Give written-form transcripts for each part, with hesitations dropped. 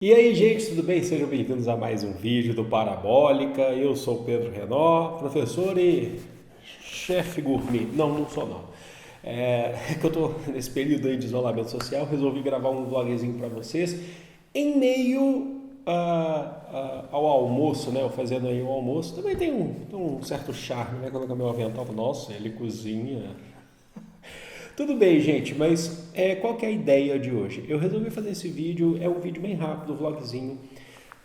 E aí, gente, tudo bem? Sejam bem-vindos a mais um vídeo do Parabólica. Eu sou o Pedro Renó, professor e chefe gourmet. Não sou não. É que eu tô nesse período aí de isolamento social, resolvi gravar um vlogzinho para vocês em meio ao almoço, né? Eu fazendo aí o almoço. Também tem um certo charme, né? Colocar meu avental, nossa, ele cozinha. Tudo bem, gente, mas qual que é a ideia de hoje? Eu resolvi fazer esse vídeo, é um vídeo bem rápido, um vlogzinho,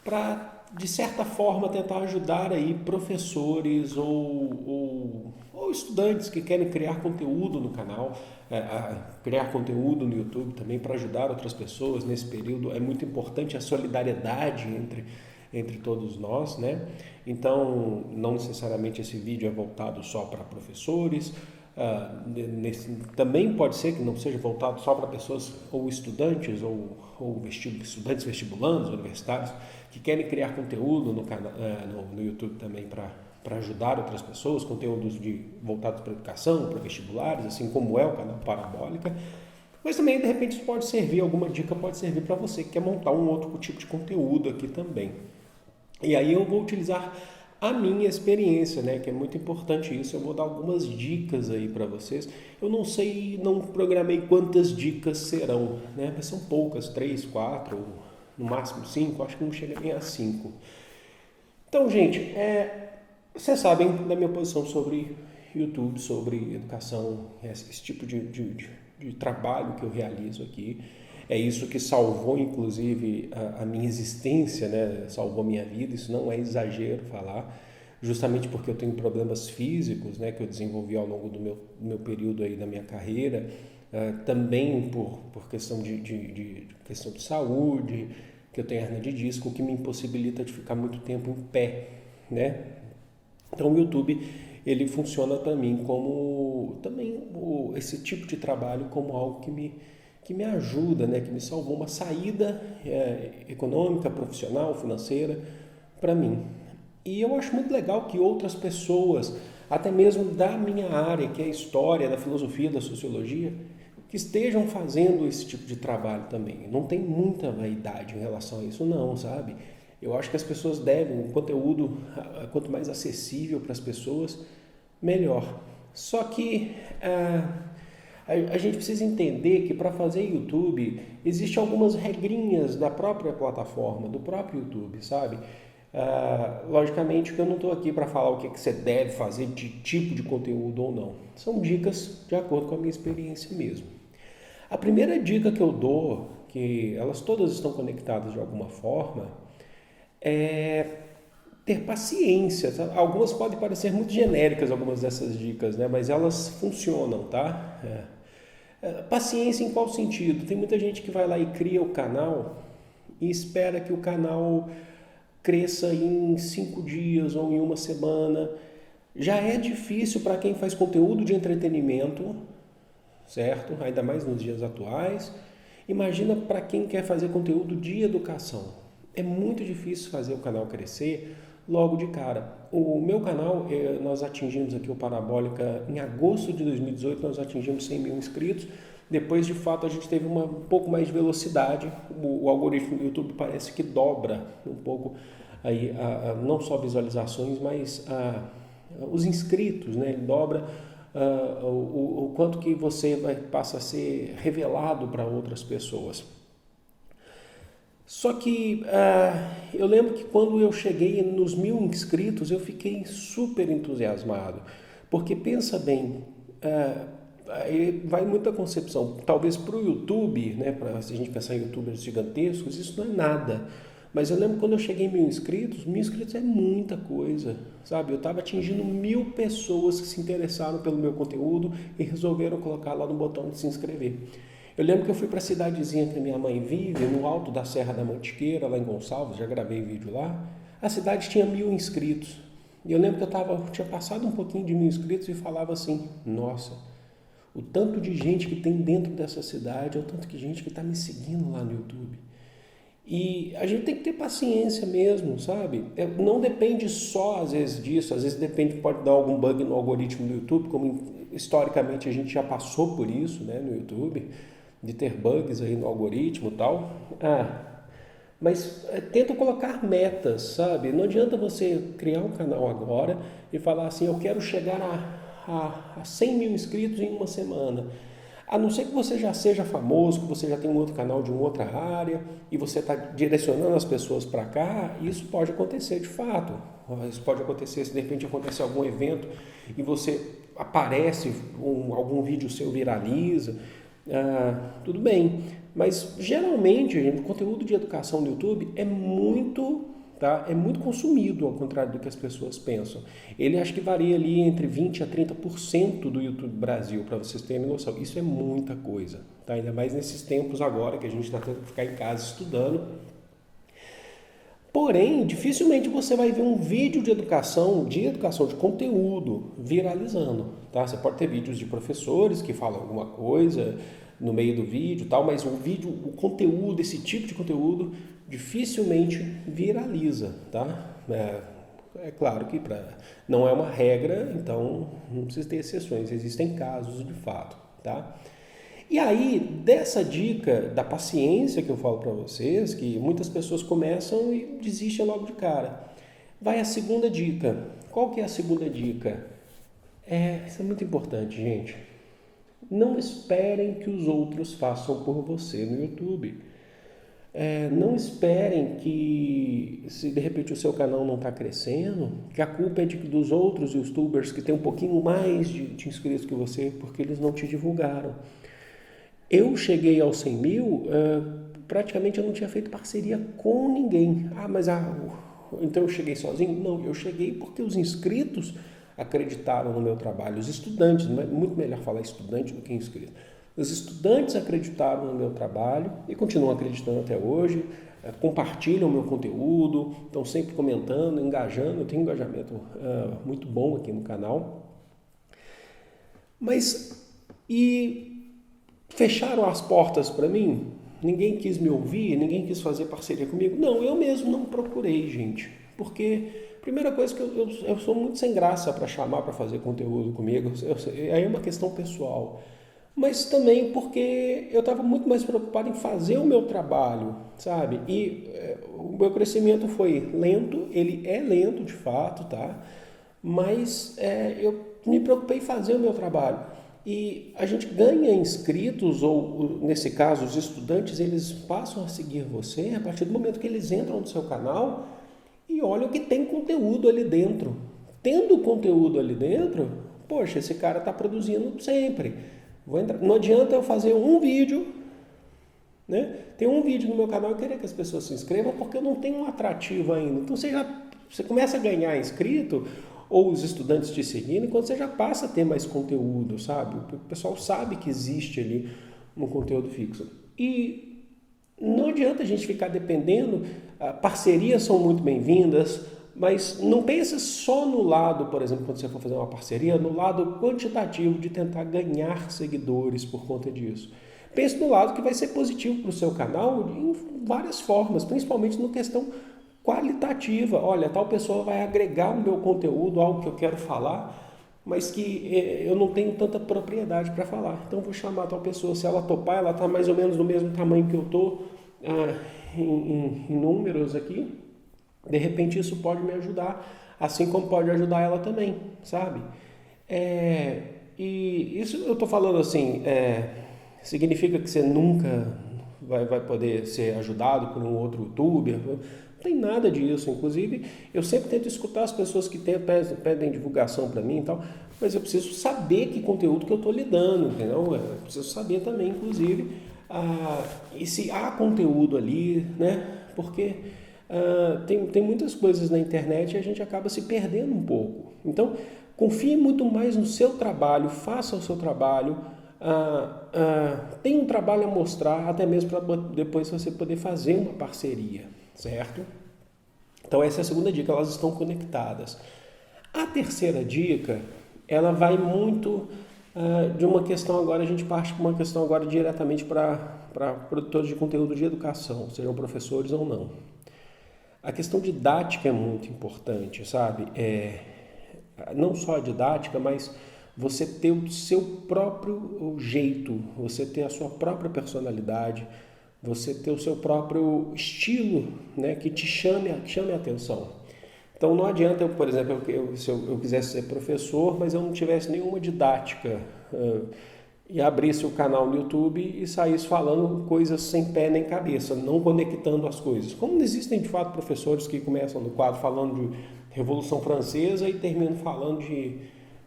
para, de certa forma, tentar ajudar aí professores ou estudantes que querem criar conteúdo no canal, a criar conteúdo no YouTube também para ajudar outras pessoas nesse período. É muito importante a solidariedade entre todos nós, né? Então, não necessariamente esse vídeo é voltado só para professores, também pode ser que não seja voltado só para pessoas ou estudantes ou estudantes vestibulandos, universitários, que querem criar conteúdo no YouTube também para ajudar outras pessoas, conteúdos voltados para educação, para vestibulares, assim como é o canal Parabólica. Mas também, de repente, isso pode servir, alguma dica pode servir para você que quer montar um outro tipo de conteúdo aqui também. E aí eu vou utilizar a minha experiência, né, que é muito importante isso. Eu vou dar algumas dicas aí para vocês. Eu não sei, não programei quantas dicas serão, né, mas são poucas, 3, 4, no máximo 5, acho que não chega nem a 5. Então, gente, vocês sabem da minha posição sobre YouTube, sobre educação, esse tipo de trabalho que eu realizo aqui. É isso que salvou, inclusive, a minha existência, né? Salvou a minha vida. Isso não é exagero falar, justamente porque eu tenho problemas físicos, né? Que eu desenvolvi ao longo do meu período aí da minha carreira, também por questão questão de saúde, que eu tenho hernia de disco, o que me impossibilita de ficar muito tempo em pé, né? Então o YouTube ele funciona para mim como também esse tipo de trabalho como algo que me ajuda, né? Que me salvou uma saída econômica, profissional, financeira para mim. E eu acho muito legal que outras pessoas, até mesmo da minha área, que é a história, da filosofia, da sociologia, que estejam fazendo esse tipo de trabalho também. Não tem muita vaidade em relação a isso, não, sabe? Eu acho que as pessoas devem, o conteúdo, quanto mais acessível para as pessoas, melhor. Só que a gente precisa entender que para fazer YouTube existem algumas regrinhas da própria plataforma, do próprio YouTube, sabe? Logicamente que eu não estou aqui para falar o que você deve fazer de tipo de conteúdo ou não. São dicas de acordo com a minha experiência mesmo. A primeira dica que eu dou, que elas todas estão conectadas de alguma forma, é ter paciência. Sabe? Algumas podem parecer muito genéricas, algumas dessas dicas, né? Mas elas funcionam, tá? Paciência em qual sentido? Tem muita gente que vai lá e cria o canal e espera que o canal cresça em 5 dias ou em uma semana. Já é difícil para quem faz conteúdo de entretenimento, certo? Ainda mais nos dias atuais. Imagina para quem quer fazer conteúdo de educação. É muito difícil fazer o canal crescer logo de cara. O meu canal, nós atingimos aqui o Parabólica em agosto de 2018, nós atingimos 100 mil inscritos. Depois, de fato, a gente teve um pouco mais de velocidade. O algoritmo do YouTube parece que dobra um pouco aí, não só visualizações, mas os inscritos, né? Ele dobra o quanto que você passa a ser revelado para outras pessoas. Só que eu lembro que quando eu cheguei nos 1.000 inscritos, eu fiquei super entusiasmado. Porque pensa bem, aí vai muita concepção. Talvez para o YouTube, né, se a gente pensar em youtubers gigantescos, isso não é nada. Mas eu lembro quando eu cheguei em 1.000 inscritos, 1.000 inscritos é muita coisa, sabe? Eu estava atingindo 1.000 pessoas que se interessaram pelo meu conteúdo e resolveram colocar lá no botão de se inscrever. Eu lembro que eu fui para a cidadezinha que a minha mãe vive, no alto da Serra da Mantiqueira, lá em Gonçalves, já gravei vídeo lá. A cidade tinha 1.000 inscritos. E eu lembro que tinha passado um pouquinho de 1.000 inscritos e falava assim, nossa, o tanto de gente que tem dentro dessa cidade, é o tanto de gente que está me seguindo lá no YouTube. E a gente tem que ter paciência mesmo, sabe? Não depende só, às vezes, disso. Às vezes depende, pode dar algum bug no algoritmo do YouTube, como historicamente a gente já passou por isso, né, no YouTube, de ter bugs aí no algoritmo e tal. Mas tenta colocar metas, sabe? Não adianta você criar um canal agora e falar assim, eu quero chegar a 100 mil inscritos em uma semana. A não ser que você já seja famoso, que você já tem um outro canal de uma outra área e você está direcionando as pessoas para cá, isso pode acontecer de fato. Isso pode acontecer se de repente acontecer algum evento e você aparece, algum vídeo seu viraliza, tudo bem. Mas geralmente, gente, o conteúdo de educação no YouTube é muito, tá? É muito consumido, ao contrário do que as pessoas pensam. Ele acho que varia ali entre 20% a 30% do YouTube Brasil, para vocês terem noção. Isso é muita coisa, tá? Ainda mais nesses tempos agora que a gente está tendo que ficar em casa estudando. Porém, dificilmente você vai ver um vídeo de educação de conteúdo viralizando, tá? Você pode ter vídeos de professores que falam alguma coisa no meio do vídeo, tal, mas o conteúdo, esse tipo de conteúdo dificilmente viraliza, tá? É claro que não é uma regra, então não precisa ter exceções, existem casos de fato, tá? E aí, dessa dica da paciência que eu falo para vocês, que muitas pessoas começam e desistem logo de cara, vai a segunda dica. Qual que é a segunda dica? Isso é muito importante, gente. Não esperem que os outros façam por você no YouTube. Não esperem que, se de repente o seu canal não está crescendo, que a culpa é dos outros youtubers que têm um pouquinho mais de inscritos que você, porque eles não te divulgaram. Eu cheguei aos 100 mil, praticamente eu não tinha feito parceria com ninguém. Então eu cheguei sozinho? Não, eu cheguei porque os inscritos acreditaram no meu trabalho. Os estudantes, é muito melhor falar estudante do que inscrito. Os estudantes acreditaram no meu trabalho e continuam acreditando até hoje, compartilham o meu conteúdo, estão sempre comentando, engajando. Eu tenho um engajamento muito bom aqui no canal. Fecharam as portas para mim? Ninguém quis me ouvir? Ninguém quis fazer parceria comigo? Não, eu mesmo não procurei, gente. Porque, primeira coisa que eu sou muito sem graça para chamar para fazer conteúdo comigo. Aí é uma questão pessoal. Mas também porque eu estava muito mais preocupado em fazer o meu trabalho, sabe? E o meu crescimento foi lento, ele é lento de fato, tá? Mas eu me preocupei em fazer o meu trabalho. E a gente ganha inscritos, ou nesse caso, os estudantes, eles passam a seguir você a partir do momento que eles entram no seu canal e olham que tem conteúdo ali dentro. Tendo conteúdo ali dentro, poxa, esse cara está produzindo sempre. Não adianta eu fazer um vídeo, né? Tem um vídeo no meu canal e querer que as pessoas se inscrevam porque eu não tenho um atrativo ainda. Então você começa a ganhar inscrito, ou os estudantes te seguindo, quando você já passa a ter mais conteúdo, sabe? O pessoal sabe que existe ali um conteúdo fixo. E não adianta a gente ficar dependendo, parcerias são muito bem-vindas, mas não pense só no lado, por exemplo, quando você for fazer uma parceria, no lado quantitativo de tentar ganhar seguidores por conta disso. Pense no lado que vai ser positivo para o seu canal em várias formas, principalmente na questão qualitativa. Olha, tal pessoa vai agregar o meu conteúdo, algo que eu quero falar, mas que eu não tenho tanta propriedade para falar. Então, vou chamar tal pessoa, se ela topar, ela está mais ou menos do mesmo tamanho que eu estou em números aqui, de repente isso pode me ajudar, assim como pode ajudar ela também, sabe? E isso eu estou falando assim, significa que você nunca vai poder ser ajudado por um outro youtuber? Não tem nada disso. Inclusive, eu sempre tento escutar as pessoas que pedem divulgação para mim e tal, mas eu preciso saber que conteúdo que eu estou lidando, entendeu? Eu preciso saber também, inclusive, e se há conteúdo ali, né? Porque tem muitas coisas na internet e a gente acaba se perdendo um pouco. Então, confie muito mais no seu trabalho, faça o seu trabalho, tem um trabalho a mostrar, até mesmo para depois você poder fazer uma parceria, certo? Então essa é a segunda dica, elas estão conectadas. A terceira dica, ela vai muito de uma questão agora, a gente parte para uma questão agora diretamente para produtores de conteúdo de educação, sejam professores ou não. A questão didática é muito importante, sabe? Não só a didática, mas você ter o seu próprio jeito, você ter a sua própria personalidade, você ter o seu próprio estilo, né, que te chame a atenção. Então não adianta, por exemplo, se eu quisesse ser professor, mas eu não tivesse nenhuma didática e abrisse o canal no YouTube e saísse falando coisas sem pé nem cabeça, não conectando as coisas. Como existem de fato professores que começam no quadro falando de Revolução Francesa e terminam falando de,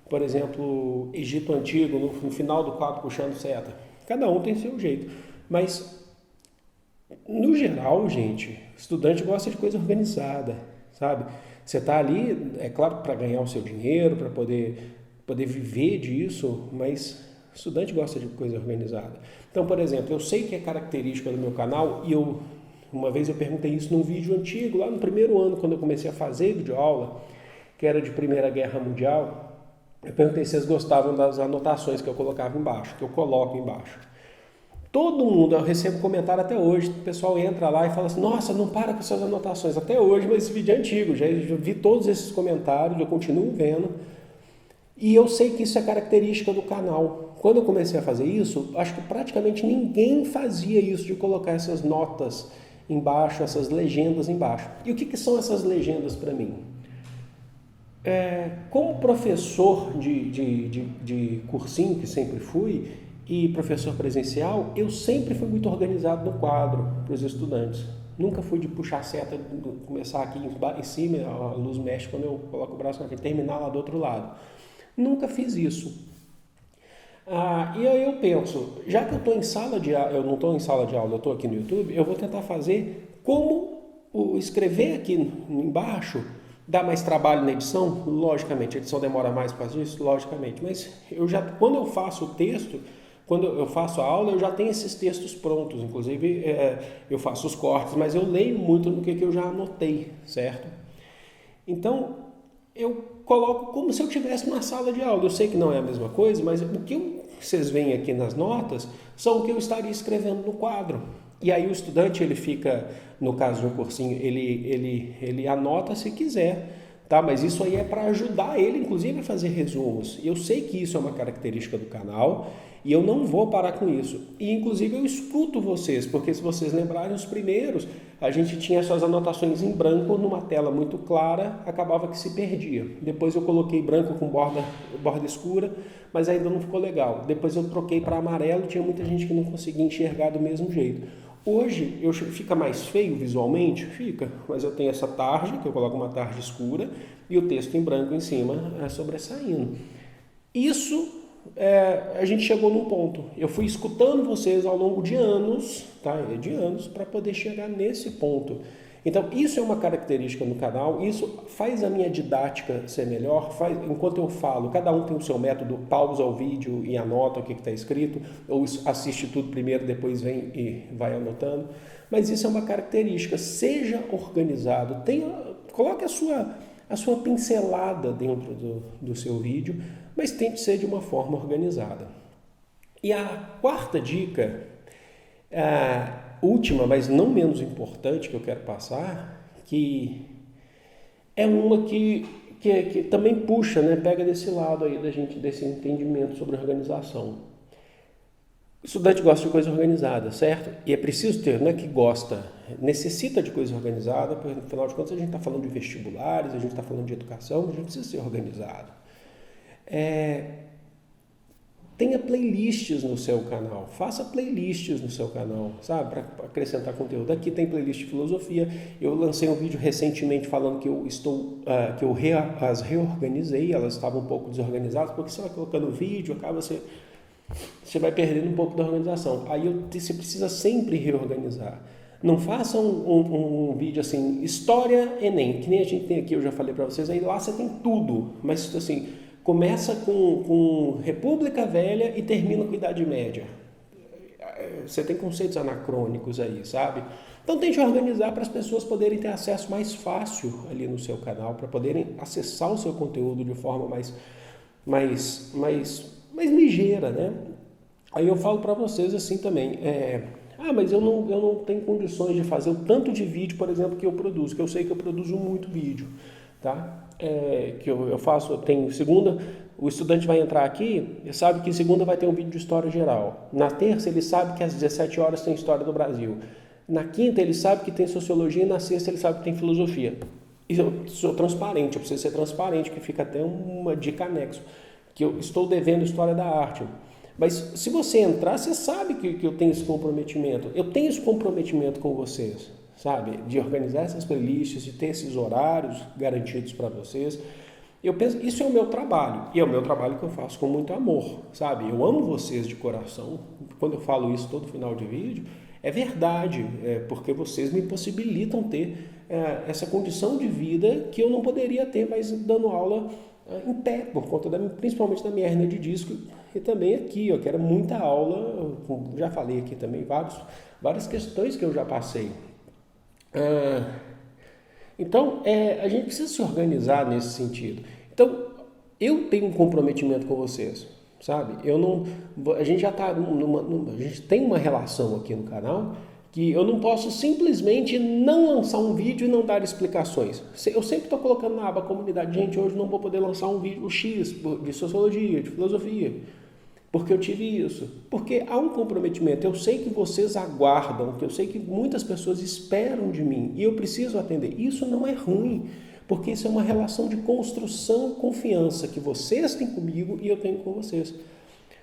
por exemplo, Egito Antigo, no final do quadro puxando seta. Cada um tem seu jeito, mas no geral, gente, estudante gosta de coisa organizada, sabe? Você está ali, é claro, para ganhar o seu dinheiro, para poder viver disso, mas estudante gosta de coisa organizada. Então, por exemplo, eu sei que é característica do meu canal e uma vez eu perguntei isso num vídeo antigo, lá no primeiro ano, quando eu comecei a fazer videoaula, que era de Primeira Guerra Mundial, eu perguntei se vocês gostavam das anotações que eu colocava embaixo, que eu coloco embaixo. Todo mundo, eu recebo comentário até hoje, o pessoal entra lá e fala assim, nossa, não para com suas anotações, até hoje, mas esse vídeo é antigo, já vi todos esses comentários, eu continuo vendo, e eu sei que isso é característica do canal. Quando eu comecei a fazer isso, acho que praticamente ninguém fazia isso, de colocar essas notas embaixo, essas legendas embaixo. E o que são essas legendas para mim? Como professor de cursinho, que sempre fui, e professor presencial, eu sempre fui muito organizado no quadro para os estudantes. Nunca fui de puxar a seta, começar aqui em cima, a luz mexe quando eu coloco o braço na frente, terminar lá do outro lado. Nunca fiz isso. E aí eu penso, já que eu estou em sala de aula, eu não estou em sala de aula, eu estou aqui no YouTube, eu vou tentar fazer como escrever aqui embaixo dá mais trabalho na edição, logicamente, a edição demora mais por causa disso, logicamente, mas quando eu faço o texto, quando eu faço a aula, eu já tenho esses textos prontos, inclusive eu faço os cortes, mas eu leio muito no que eu já anotei, certo? Então, eu coloco como se eu estivesse numa sala de aula. Eu sei que não é a mesma coisa, mas o que vocês veem aqui nas notas são o que eu estaria escrevendo no quadro. E aí o estudante, ele fica, no caso de um cursinho, ele anota se quiser, tá? Mas isso aí é para ajudar ele, inclusive, a fazer resumos. E eu sei que isso é uma característica do canal e eu não vou parar com isso. E, inclusive, eu escuto vocês, porque se vocês lembrarem, os primeiros, a gente tinha suas anotações em branco numa tela muito clara, acabava que se perdia. Depois eu coloquei branco com borda escura, mas ainda não ficou legal. Depois eu troquei para amarelo, tinha muita gente que não conseguia enxergar do mesmo jeito. Hoje fica mais feio visualmente? Fica, mas eu tenho essa tarja, que eu coloco uma tarja escura, e o texto em branco em cima sobressaindo. Isso, a gente chegou num ponto. Eu fui escutando vocês ao longo de anos, tá? De anos, para poder chegar nesse ponto. Então, isso é uma característica no canal, isso faz a minha didática ser melhor, enquanto eu falo, cada um tem o seu método, pausa o vídeo e anota o que está escrito, ou assiste tudo primeiro, depois vem e vai anotando, mas isso é uma característica, seja organizado, coloque a sua pincelada dentro do seu vídeo, mas tente ser de uma forma organizada. E a quarta dica, última, mas não menos importante que eu quero passar, que é uma que também puxa, né, pega desse lado aí da gente, desse entendimento sobre organização. O estudante gosta de coisa organizada, certo? E é preciso ter, não é que gosta, necessita de coisa organizada, porque no final de contas a gente está falando de vestibulares, a gente está falando de educação, a gente precisa ser organizado. Tenha playlists no seu canal, faça playlists no seu canal, sabe, para acrescentar conteúdo. Aqui tem playlist de filosofia, eu lancei um vídeo recentemente falando que eu as reorganizei, elas estavam um pouco desorganizadas, porque você vai colocando vídeo, acaba você vai perdendo um pouco da organização. Aí você precisa sempre reorganizar. Não faça um vídeo assim, História Enem, que nem a gente tem aqui, eu já falei para vocês, aí lá você tem tudo, mas assim, começa com República Velha e termina com Idade Média. Você tem conceitos anacrônicos aí, sabe? Então tente organizar para as pessoas poderem ter acesso mais fácil ali no seu canal, para poderem acessar o seu conteúdo de forma mais ligeira, né? Aí eu falo para vocês assim também, mas eu não tenho condições de fazer o tanto de vídeo, por exemplo, que eu produzo, que eu sei que eu produzo muito vídeo. tá? Que eu faço, tem segunda, o estudante vai entrar aqui e sabe que segunda vai ter um vídeo de história geral. Na terça ele sabe que às 17 horas tem história do Brasil. Na quinta ele sabe que tem sociologia e na sexta ele sabe que tem filosofia. E eu sou transparente, eu preciso ser transparente, que fica até uma dica anexo, que eu estou devendo história da arte. Mas se você entrar, você sabe que eu tenho esse comprometimento. Eu tenho esse comprometimento com vocês, sabe? De organizar essas playlists, de ter esses horários garantidos para vocês. Eu penso, isso é o meu trabalho. E é o meu trabalho que eu faço com muito amor, sabe? Eu amo vocês de coração. Quando eu falo isso todo final de vídeo, é verdade, porque vocês me possibilitam ter essa condição de vida que eu não poderia ter mais dando aula em pé, por conta principalmente da minha hernia de disco e também aqui, eu quero muita aula, já falei aqui também várias questões que eu já passei. Então, a gente precisa se organizar nesse sentido. Então, eu tenho um comprometimento com vocês, sabe? A gente já está a gente tem uma relação aqui no canal que eu não posso simplesmente não lançar um vídeo e não dar explicações. Eu sempre estou colocando na aba comunidade, gente, hoje não vou poder lançar um vídeo X de sociologia, de filosofia, porque eu tive isso. Porque há um comprometimento, eu sei que vocês aguardam, que eu sei que muitas pessoas esperam de mim e eu preciso atender. Isso não é ruim, porque isso é uma relação de construção e confiança que vocês têm comigo e eu tenho com vocês.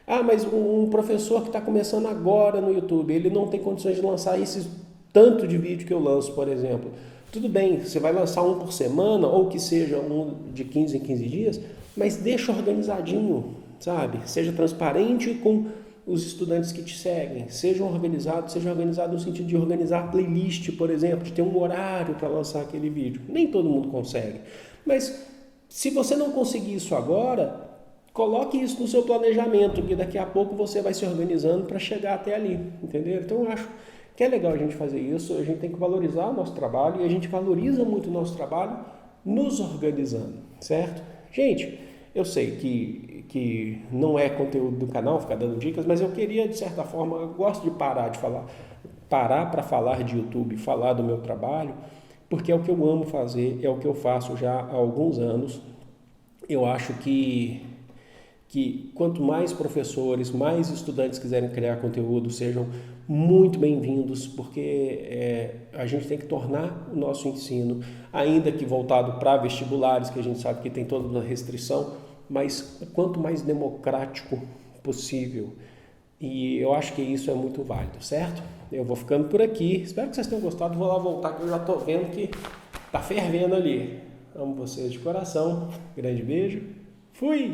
Ah, mas um professor que está começando agora no YouTube, ele não tem condições de lançar esse tanto de vídeo que eu lanço, por exemplo. Tudo bem, você vai lançar um por semana, ou que seja um de 15 em 15 dias, mas deixa organizadinho, sabe? Seja transparente com os estudantes que te seguem, seja organizado no sentido de organizar playlist, por exemplo, de ter um horário para lançar aquele vídeo. Nem todo mundo consegue, mas se você não conseguir isso agora, coloque isso no seu planejamento, que daqui a pouco você vai se organizando para chegar até ali, entendeu? Então eu acho que é legal a gente fazer isso, a gente tem que valorizar o nosso trabalho e a gente valoriza muito o nosso trabalho nos organizando, certo? Gente, eu sei que não é conteúdo do canal ficar dando dicas, mas eu queria, de certa forma, eu gosto de parar para falar de YouTube, falar do meu trabalho, porque é o que eu amo fazer, é o que eu faço já há alguns anos. Eu acho que quanto mais professores, mais estudantes quiserem criar conteúdo, sejam muito bem-vindos, porque a gente tem que tornar o nosso ensino, ainda que voltado para vestibulares, que a gente sabe que tem toda uma restrição, mas quanto mais democrático possível. E eu acho que isso é muito válido, certo? Eu vou ficando por aqui, espero que vocês tenham gostado, vou lá voltar que eu já estou vendo que está fervendo ali. Amo vocês de coração, grande beijo, fui!